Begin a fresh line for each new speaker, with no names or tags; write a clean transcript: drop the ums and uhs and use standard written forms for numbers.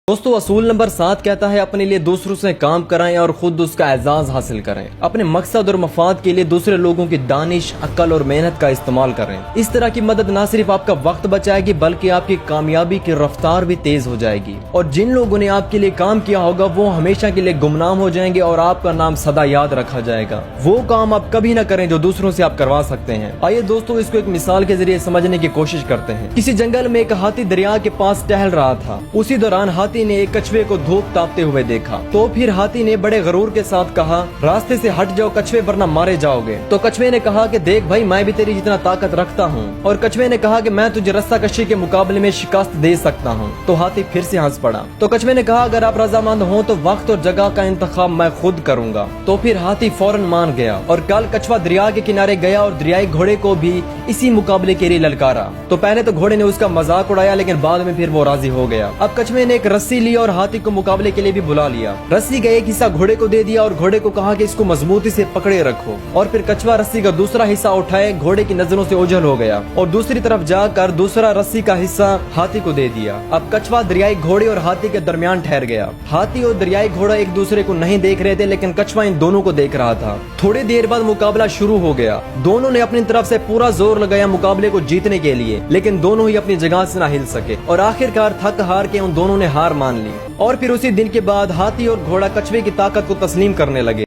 दोस्तों असूल नंबर 7 कहता है अपने लिए दूसरों से काम कराएं और खुद उसका एजाज हासिल करें। अपने मकसद और मफाद के लिए दूसरे लोगों की दानिश, अक्ल और मेहनत का इस्तेमाल करें। इस तरह की मदद न सिर्फ आपका वक्त बचाएगी बल्कि आपकी कामयाबी की रफ्तार भी तेज हो जाएगी और जिन लोगों ने आपके लिए काम किया होगा वो हमेशा के लिए गुमनाम हो जाएंगे और आपका नाम सदा याद रखा जाएगा। वो काम आप कभी न करें जो दूसरों से आप करवा सकते हैं। आइए दोस्तों इसको एक मिसाल के जरिए समझने की कोशिश करते हैं। किसी जंगल में एक हाथी दरिया के पास टहल रहा था। उसी दौरान हाथी ने एक कछुए को धूप तापते हुए देखा। तो फिर हाथी ने बड़े गरूर के साथ कहा, रास्ते से हट जाओ कछुए वरना मारे जाओगे। तो कछुए ने कहा कि देख भाई मैं भी तेरी जितना ताकत रखता हूँ। और कछुए ने कहा कि मैं तुझे रस्सा कशी के मुकाबले में शिकस्त दे सकता हूँ। तो हाथी फिर से हंस पड़ा। तो कछुए ने कहा अगर आप रजामंद हो तो वक्त और जगह का इंतखाब मैं खुद करूंगा। तो फिर हाथी फौरन मान गया और कल कछुआ दरिया के किनारे गया और दरियाई घोड़े को भी इसी मुकाबले के लिए ललकारा। तो पहले तो घोड़े ने उसका मजाक उड़ाया लेकिन बाद में फिर वो राजी हो गया। अब कछुए ने एक रस्सी ली और हाथी को मुकाबले के लिए भी बुला लिया। रस्सी का एक हिस्सा घोड़े को दे दिया और घोड़े को कहा कि इसको मजबूती से पकड़े रखो। और फिर कछुआ रस्सी का दूसरा हिस्सा उठाए घोड़े की नजरों से ओझल हो गया और दूसरी तरफ जाकर दूसरा रस्सी का हिस्सा हाथी को दे दिया। अब कछुआ दरियाई घोड़े और हाथी के दरमियान ठहर गया। हाथी और दरियाई घोड़ा एक दूसरे को नहीं देख रहे थे लेकिन कछुआ इन दोनों को देख रहा था। थोड़ी देर बाद मुकाबला शुरू हो गया। दोनों ने अपनी तरफ से पूरा जोर लगाया मुकाबले को जीतने के लिए लेकिन दोनों ही अपनी जगह से ना हिल सके और आखिरकार थक हार के उन दोनों ने हार मान ली। और फिर उसी दिन के बाद हाथी और घोड़ा कछुए की ताकत को तस्लीम करने लगे।